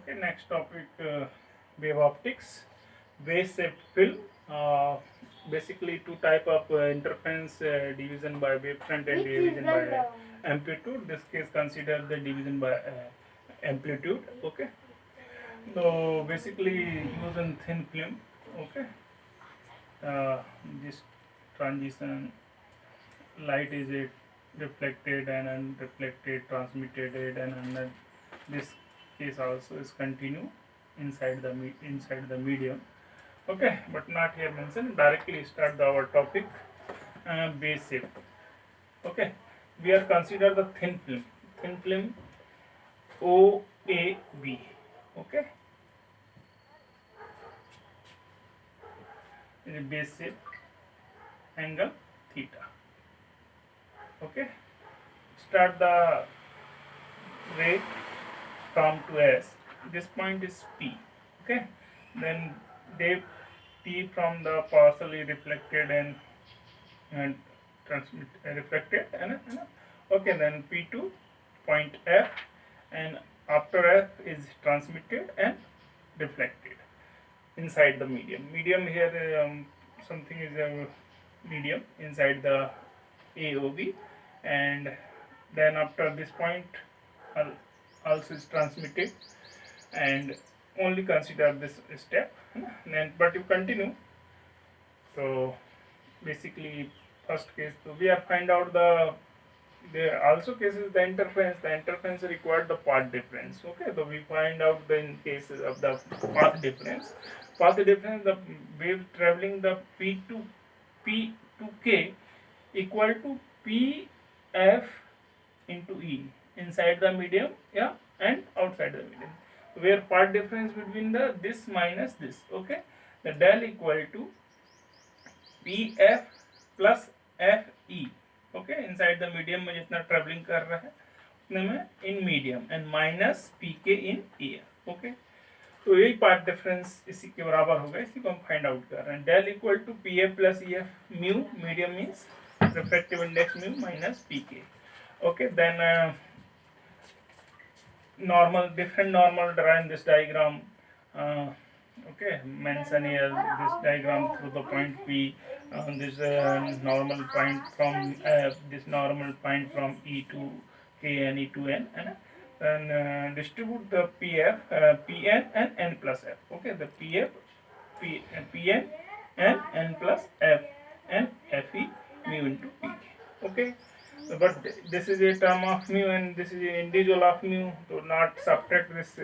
Okay, next topic, wave optics. Wave shaped film. Basically, two type of interference, division by wavefront and division by amplitude. This case consider the division by amplitude. Okay, so basically using thin film. Okay, this transition light is it reflected and unreflected, transmitted and then this case also is continue inside the medium. Okay, but not here mentioned. Directly start our topic, base shape. Okay, we are consider the thin film OAB. Okay, base shape angle theta. Okay, start the ray from to S. This point is P. Okay, then they P from the partially reflected and transmit reflected and okay, then P2 point F, and after F is transmitted and reflected inside the medium here. Something is a medium inside the AOB, and then after this point also is transmitted, and only consider this step. Then but you continue. So basically first case, so we have find out there also cases the interference required the path difference. Okay, so we find out the in cases of the path difference the wave traveling the P2K equal to PF into E inside the medium, yeah, and outside the medium, where path difference between the this minus this. Okay, the del equal to PF plus FE. Okay, inside the medium में जितना travelling कर रहा है उतने में in medium and minus PK in air. Okay, तो यही path difference इसी के बराबर होगा, इसी को हम फाइंड आउट कर रहे हैं. Del equal to PF plus EF mu medium means refractive index mu minus PK. Okay, then normal different normal draw in this diagram. Okay, mention here this diagram through the point P. This normal point from this normal point from E to K and E to N, and distribute the PF, PN and N plus F. Okay, the PF, PN and N plus F and FE mu into PK. Okay, but this is a term of mu and this is an individual of mu, so not subtract this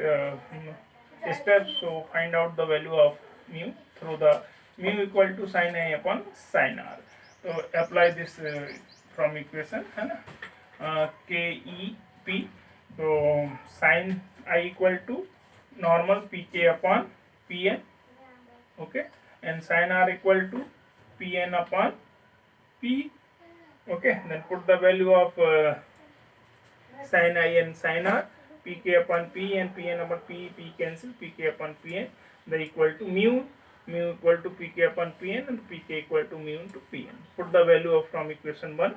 step. So find out the value of mu through the mu equal to sin A upon sin R. So apply this from equation, KEP. So sin I equal to normal PK upon PN. Okay, and sin R equal to PN upon P. Okay, then put the value of sin I and sin R, PK upon P and PN upon P cancel, PK upon PN, they equal to mu equal to PK upon PN and PK equal to mu into PN. Put the value of from equation 1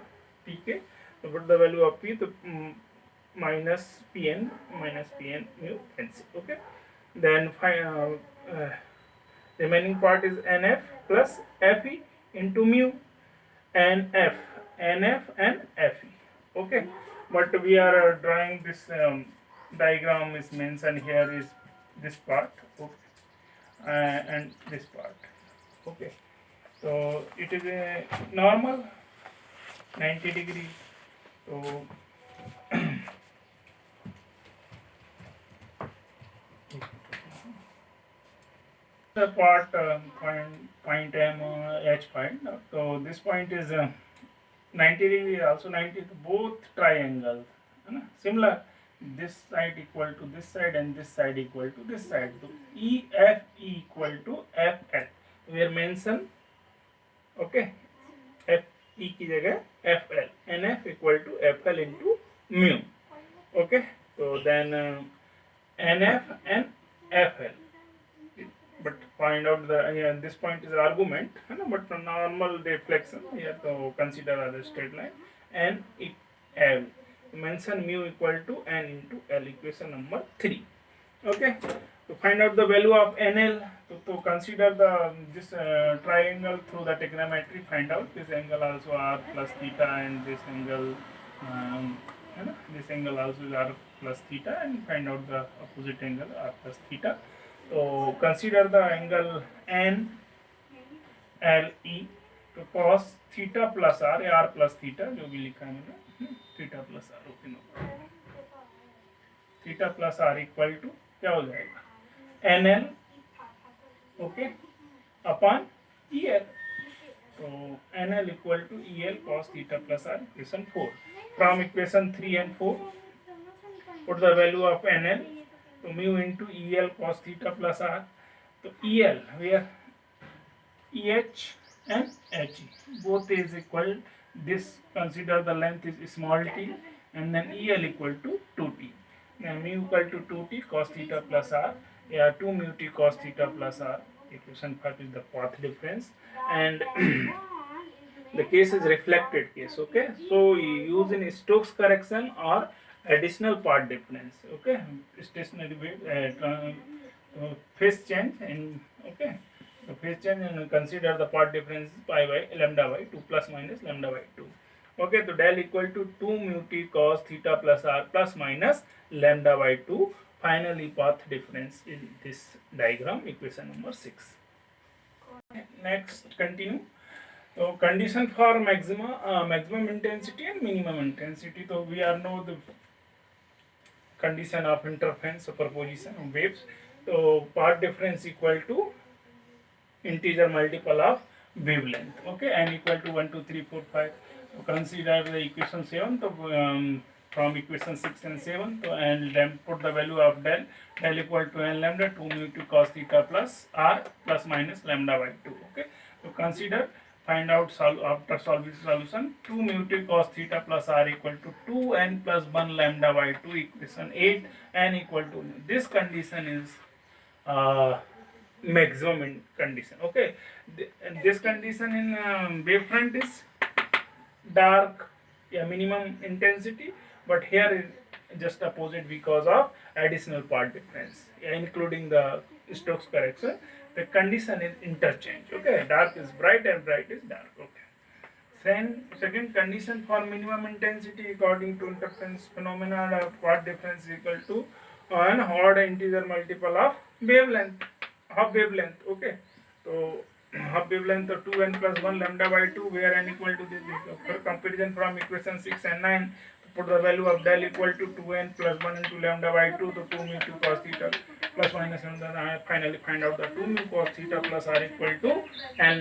PK, so put the value of P, the minus PN mu cancel. Okay, then remaining part is NF plus FE into mu and NF and FE. Okay, but we are drawing this diagram is mentioned here is this part. Okay, and this part. Okay, so it is a normal 90 degree. So the part point M H point. So this point is 90 degree, also 90, both triangles. Similar, this side equal to this side and this side equal to this side. So EF equal to FL. We are mention. Okay, FE की जगह FL and F equal to FL into mu. Okay, so then NF and FL. But find out the this point is argument, but normal deflection you have to consider as a straight line, and it mention mu equal to n into L, equation number 3. Okay, to find out the value of NL, to consider the this triangle through the trigonometry, find out this angle also r plus theta and this angle this angle also is r plus theta, and find out the opposite angle r plus theta. So consider the angle NLE to cos theta plus r plus theta जो भी लिखा है मैंने theta plus R, okay no, theta plus R equal to क्या हो जाएगा N L, okay, upon E L. तो N L equal to E L cos theta plus R, equation 4. From equation 3 and 4 put the value of N L, तो mu into E L cos theta plus R. तो E L where E H and HE both is equal. This consider the length is small t, and then EL equal to 2t. Now mu equal to 2t cos theta plus r, 2 mu t cos theta plus r. Equation 5 is the path difference, and the case is reflected case. Okay, so you use in Stokes correction or additional path difference. Okay, stationary phase change, and okay, the phase change, and consider the path difference pi by lambda by 2 plus minus lambda by 2. Okay, so del equal to 2 mu t cos theta plus r plus minus lambda by 2. Finally, path difference in this diagram, equation number 6. Next, continue. So condition for maximum intensity and minimum intensity. So we are know the condition of interference, superposition of waves. So path difference equal to integer multiple of wavelength. Okay, n equal to 1 2 3 4 5. So consider the equation 7. So from equation 6 and 7, so and then put the value of del equal to n lambda 2 mu t cos theta plus r plus minus lambda by 2. Okay, so consider, find out after solving solution 2 mu t cos theta plus r equal to 2n plus 1 lambda by 2, equation 8, n equal to, this condition is maximum condition. Okay, this condition in wavefront is dark, minimum intensity, but here is just opposite because of additional path difference, including the Stokes correction. The condition is interchange. Okay, dark is bright and bright is dark. Okay. Then second condition for minimum intensity according to interference phenomena, path difference is equal to an odd integer multiple of wavelength, half wavelength. Okay, so half wavelength of 2n plus 1 lambda by 2, where n equal to this. For comparison from equation 6 and 9, put the value of del equal to 2n plus 1 into lambda by 2, so 2 mu 2 cos theta plus minus, and then I finally find out the 2 mu cos theta plus r equal to n